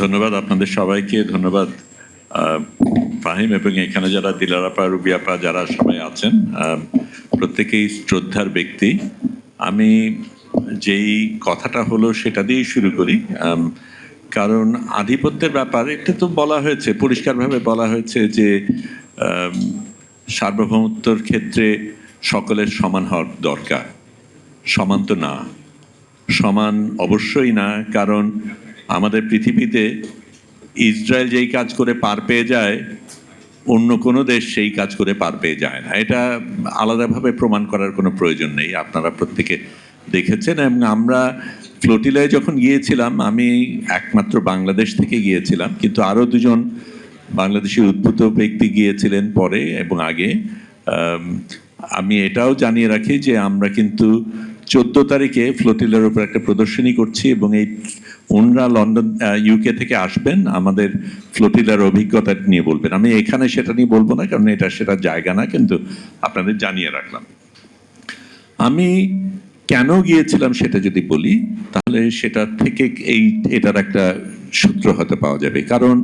ধন্যবাদ আপনাদের সবাইকে, ধন্যবাদ ফাহিম এবং এখানে যারা দিলার আপা, রুবি আপা যারা সবাই আছেন, প্রত্যেকেই শ্রদ্ধার ব্যক্তি। আমি যেই কথাটা হলো সেটা দিয়েই শুরু করি, কারণ আধিপত্যের ব্যাপার এটা তো বলা হয়েছে, পরিষ্কারভাবে বলা হয়েছে যে সার্বভৌমত্বর ক্ষেত্রে সকলের সমান হওয়ার দরকার। সমান তো না, সমান অবশ্যই না, কারণ আমাদের পৃথিবীতে ইসরায়েল যেই কাজ করে পার পেয়ে যায়, অন্য কোনো দেশ সেই কাজ করে পার পেয়ে যায় না। এটা আলাদাভাবে প্রমাণ করার কোনো প্রয়োজন নেই, আপনারা প্রত্যেকে দেখেছেন। এবং আমরা ফ্লোটিলায় যখন গিয়েছিলাম, আমি একমাত্র বাংলাদেশ থেকে গিয়েছিলাম, কিন্তু আরও দুজন বাংলাদেশি উদ্ভূত ব্যক্তি গিয়েছিলেন পরে এবং আগে। আমি এটাও জানিয়ে রাখি যে আমরা কিন্তু 14 তারিখে ফ্লোটিলার উপর একটা প্রদর্শনী করছি এবং এই ওনরা লন্ডন ইউকে থেকে আসবেন, আমাদের ফ্লোটিলার অভিজ্ঞতা নিয়ে বলবেন। আমি এখানে সেটা নিয়ে বলবো না, কারণ এটা সেটা জায়গা না, কিন্তু আপনাদের জানিয়ে রাখলাম। আমি কেন গিয়েছিলাম সেটা যদি বলি, তাহলে সেটা থেকে এটার একটা সূত্র হতে পাওয়া যাবে। কারণ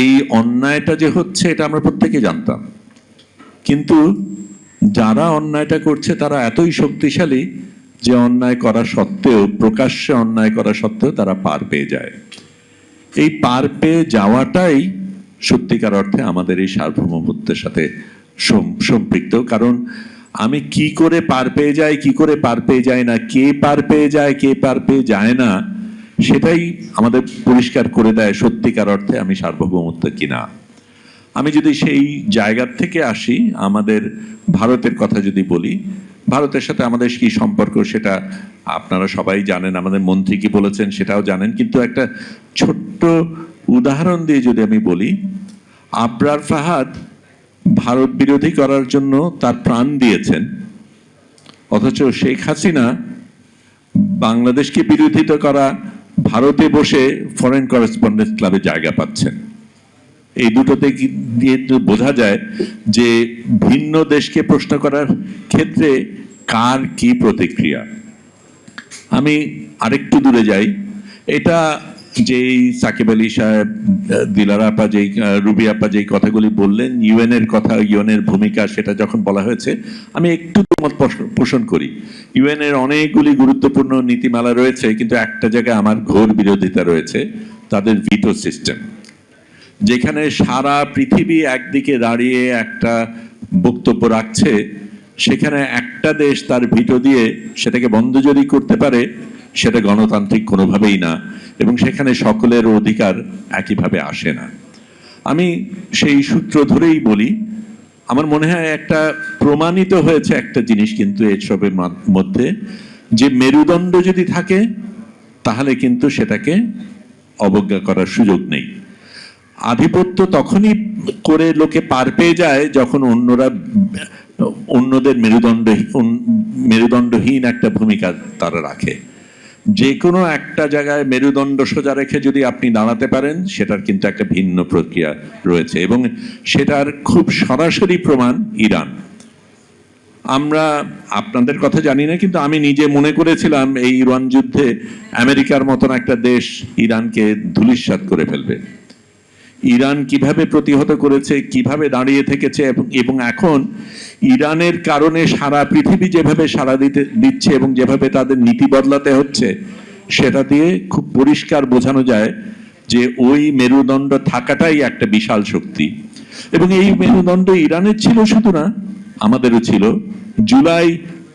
এই অন্যায়টা যে হচ্ছে এটা আমরা প্রত্যেকে জানতাম, কিন্তু যারা অন্যায়টা করছে তারা এতই শক্তিশালী যে অন্যায় করা সত্ত্বেও, প্রকাশ্যে অন্যায় করা সত্ত্বেও তারা পার পেয়ে যায়। এই পার পেয়ে যাওয়াটাই সত্যিকার অর্থে আমাদের এই সার্বভৌমত্বের সাথে সম্পৃক্ত। কারণ আমি কি করে পার পেয়ে যাই, কি করে পার পেয়ে যায় না, কে পার পেয়ে যায়, কে পার পেয়ে যায় না, সেটাই আমাদের পরিষ্কার করে দেয় সত্যিকার অর্থে আমি সার্বভৌমত্ব কিনা। আমি যদি সেই জায়গার থেকে আসি, আমাদের ভারতের কথা যদি বলি, ভারতের সাথে আমাদের কি সম্পর্ক সেটা আপনারা সবাই জানেন, আমাদের মন্ত্রী কি বলেছেন সেটাও জানেন। কিন্তু একটা ছোট্ট উদাহরণ দিয়ে যদি আমি বলি, আবরার ফাহাদ ভারত বিরোধী করার জন্য তার প্রাণ দিয়েছেন, অথচ শেখ হাসিনা বাংলাদেশকে বিরোধিতা করা ভারতে বসে ফরেন করেসপন্ডেন্ট ক্লাবে জায়গা পাচ্ছেন। এই দুটোতে দিয়ে বোঝা যায় যে ভিন্ন দেশকে প্রশ্ন করার ক্ষেত্রে কার কি প্রতিক্রিয়া। আমি আরেকটু দূরে যাই, এটা যেই সাকিব আলী সাহেব, দিলারা আপা, যেই রুবি আপা যেই কথাগুলি বললেন, ইউএন এর কথা, ইউএন এর ভূমিকা, সেটা যখন বলা হয়েছে আমি একটু মত পোষণ করি। ইউএন এর অনেকগুলি গুরুত্বপূর্ণ নীতিমালা রয়েছে, কিন্তু একটা জায়গায় আমার ঘোর বিরোধিতা রয়েছে, তাদের ভিটো সিস্টেম। যেখানে সারা পৃথিবী একদিকে দাঁড়িয়ে একটা বক্তব্য রাখছে, সেখানে একটা দেশ তার ভিটো দিয়ে সেটাকে বন্ধ যদি করতে পারে, সেটা গণতান্ত্রিক কোনোভাবেই না, এবং সেখানে সকলের অধিকার একইভাবে আসে না। আমি সেই সূত্র ধরেই বলি, আমার মনে হয় একটা প্রমাণিত হয়েছে একটা জিনিস কিন্তু এসবের মধ্যে, যে মেরুদণ্ড যদি থাকে তাহলে কিন্তু সেটাকে অবজ্ঞা করার সুযোগ নেই। আধিপত্য তখনই করে লোকে পার পেয়ে যায় যখন অন্যদের মেরুদণ্ডহীন একটা ভূমিকা তারা রাখে। যে কোনো একটা জায়গায় মেরুদণ্ড সোজা রেখে যদি আপনি দাঁড়াতে পারেন, সেটার কিন্তু একটা ভিন্ন প্রক্রিয়া রয়েছে, এবং সেটার খুব সরাসরি প্রমাণ ইরান। আমরা আপনাদের কথা জানি না, কিন্তু আমি নিজে মনে করেছিলাম এই ইরান যুদ্ধে আমেরিকার মতন একটা দেশ ইরানকে ধূলিসাৎ করে ফেলবে। ইরান কিভাবে প্রতিহত করেছে, কিভাবে দাঁড়িয়ে থেকেছে, এবং এখন ইরানের কারণে সারা পৃথিবী যেভাবে সাড়া দিচ্ছে এবং যেভাবে তাদের নীতি বদলাতে হচ্ছে, সেটা দিয়ে খুব পরিষ্কার বোঝানো যায় যে ওই মেরুদণ্ড থাকাটাই একটা বিশাল শক্তি। এবং এই মেরুদণ্ড ইরানের ছিল শুধু না, আমাদেরও ছিল। জুলাই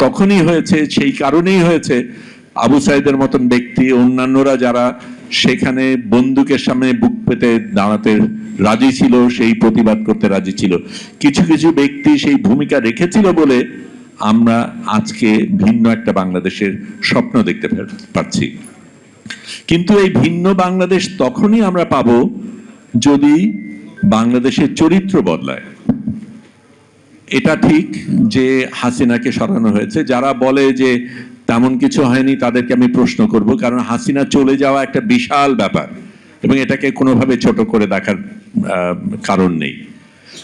তখনই হয়েছে, সেই কারণেই হয়েছে আবু সাইদের মতন ব্যক্তি, অন্যান্যরা যারা সেখানে বন্দুকের সামনে বুক পেতে দাঁড়াতে রাজি ছিল, সেই প্রতিবাদ করতে রাজি ছিল। কিছু কিছু ব্যক্তি সেই ভূমিকা রেখেছিল বলে আমরা আজকে ভিন্ন একটা বাংলাদেশের স্বপ্ন দেখতে পাচ্ছি। কিন্তু এই ভিন্ন বাংলাদেশ তখনই আমরা পাবো যদি বাংলাদেশের চরিত্র বদলায়। এটা ঠিক যে হাসিনাকে সরানো হয়েছে, যারা বলে যে তেমন কিছু হয়নি তাদেরকে আমি প্রশ্ন করব, কারণ হাসিনা চলে যাওয়া একটা বিশাল ব্যাপার এবং এটাকে কোনোভাবে ছোট করে দেখার কারণ নেই।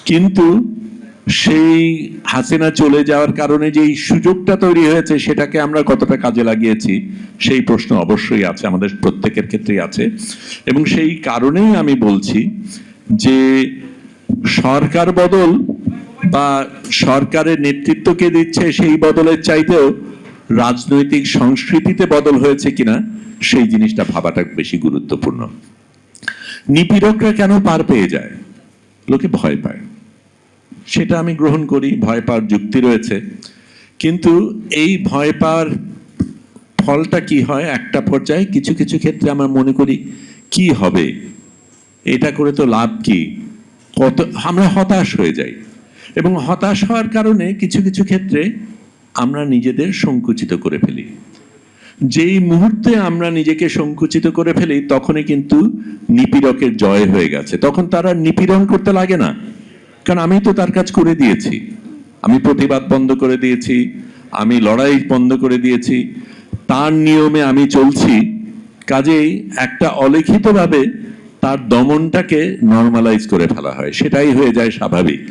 কিন্তু সেই হাসিনা চলে যাওয়ার কারণে যে সুযোগটা তৈরি হয়েছে সেটাকে আমরা কতটা কাজে লাগিয়েছি সেই প্রশ্ন অবশ্যই আছে, আমাদের প্রত্যেকের ক্ষেত্রেই আছে। এবং সেই কারণেই আমি বলছি যে সরকার বদল বা সরকারের নেতৃত্বকে দিচ্ছে সেই বদলের চাইতেও রাজনৈতিক সংস্কৃতিতে বদল হয়েছে কিনা সেই জিনিসটা ভাবাটা বেশি গুরুত্বপূর্ণ। নিপীড়করা কেন পার পেয়ে যায়? লোকে ভয় পায়, সেটা আমি গ্রহণ করি, ভয় পাওয়ার যুক্তি রয়েছে। কিন্তু এই ভয় পাওয়ার ফলটা কি হয় একটা পর্যায়ে? কিছু কিছু ক্ষেত্রে আমরা মনে করি কি হবে, এটা করে তো লাভ কি, কত, আমরা হতাশ হয়ে যাই। এবং হতাশ হওয়ার কারণে কিছু কিছু ক্ষেত্রে আমরা নিজেদের সংকুচিত করে ফেলি। যেই মুহূর্তে আমরা নিজেকে সংকুচিত করে ফেলি তখনই কিন্তু নিপীড়কের জয় হয়ে গেছে। তখন তারা নিপীড়ন করতে লাগে না, কারণ আমি তো তার কাজ করে দিয়েছি, আমি প্রতিবাদ বন্ধ করে দিয়েছি, আমি লড়াই বন্ধ করে দিয়েছি, তার নিয়মে আমি চলছি। কাজেই একটা অলিখিতভাবে তার দমনটাকে নর্মালাইজ করে ফেলা হয়, সেটাই হয়ে যায় স্বাভাবিক।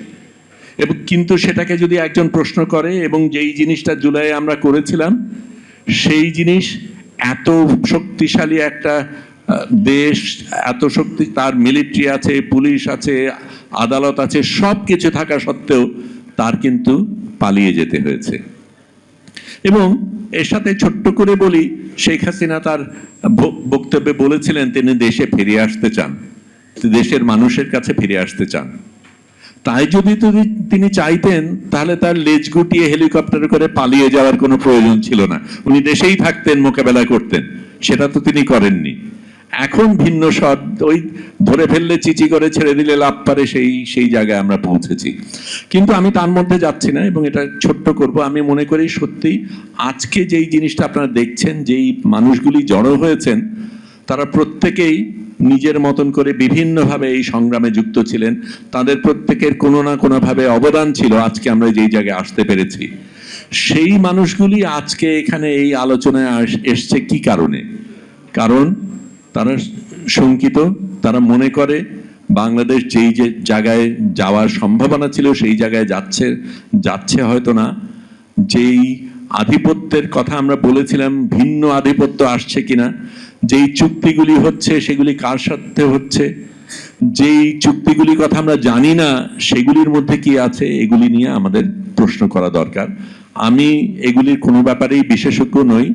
এবং কিন্তু সেটাকে যদি একজন প্রশ্ন করে, এবং যেই জিনিসটা জুলাইয়ে আমরা করেছিলাম সেই জিনিস এত শক্তিশালী একটা দেশ, এত শক্তি, তার মিলিটারি আছে, পুলিশ আছে, আদালত আছে, সব কিছু থাকা সত্ত্বেও তার কিন্তু পালিয়ে যেতে হয়েছে। এবং এর সাথে ছোট্ট করে বলি, শেখ হাসিনা তার বক্তব্যে বলেছিলেন তিনি দেশে ফিরে আসতে চান, দেশের মানুষের কাছে ফিরে আসতে চান। তাই যদি তিনি চাইতেন তাহলে তার লেজ গুটিয়ে হেলিকপ্টারে করে পালিয়ে যাওয়ার কোনো প্রয়োজন ছিল না, উনি দেশেই থাকতেন, মোকাবেলা করতেন। সেটা তো তিনি করেননি। এখন ভিন্ন স্বর, ওই ধরে ফেললে চিচি করে ছেড়ে দিলে লাভ পারে, সেই জায়গায় আমরা পৌঁছেছি। কিন্তু আমি তার মধ্যে যাচ্ছি না এবং এটা ছোট্ট করব। আমি মনে করি সত্যি আজকে যেই জিনিসটা আপনারা দেখছেন, যেই মানুষগুলি জড়ো হয়েছেন, তারা প্রত্যেকেই নিজের মতন করে বিভিন্নভাবে এই সংগ্রামে যুক্ত ছিলেন। তাদের প্রত্যেকের কোনো না কোনোভাবে অবদান ছিল আজকে আমরা যেই জায়গায় আসতে পেরেছি। সেই মানুষগুলি আজকে এখানে এই আলোচনায় এসছে কি কারণে? কারণ তারা শঙ্কিত, তারা মনে করে বাংলাদেশ যেই যে জায়গায় যাওয়ার সম্ভাবনা ছিল সেই জায়গায় যাচ্ছে হয়তো না। যেই আধিপত্যের কথা আমরা বলেছিলাম, ভিন্ন আধিপত্য আসছে কিনা, যেই চুক্তিগুলি হচ্ছে সেগুলি কার সাথে হচ্ছে, যেই চুক্তিগুলির কথা আমরা জানি না সেগুলির মধ্যে কি আছে, এগুলি নিয়ে আমাদের প্রশ্ন করা দরকার। আমি এগুলির কোনো ব্যাপারেই বিশেষজ্ঞ নই,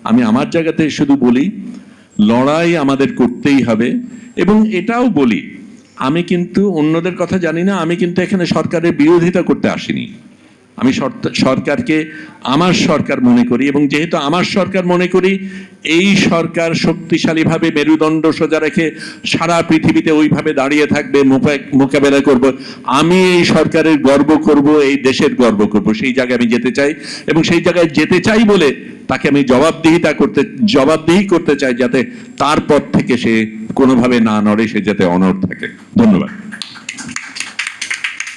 আমি আমার জায়গাতে শুধু বলি লড়াই আমাদের করতেই হবে। এবং এটাও বলি, আমি কিন্তু অন্যদের কথা জানি না, আমি কিন্তু এখানে সরকারের বিরোধিতা করতে আসিনি। আমি সরকারকে আমার সরকার মনে করি, এবং যেহেতু আমার সরকার মনে করি এই সরকার শক্তিশালীভাবে মেরুদণ্ড সোজা রেখে সারা পৃথিবীতে ওইভাবে দাঁড়িয়ে থাকবে, মোকাবেলা করব। আমি এই সরকারের গর্ব করব, এই দেশের গর্ব করব, সেই জায়গায় আমি যেতে চাই। এবং সেই জায়গায় যেতে চাই বলে তাকে আমি জবাবদিহি করতে চাই, যাতে তার পথ থেকে সে কোনোভাবে না নড়ে, সে যাতে অনড় থাকে। ধন্যবাদ।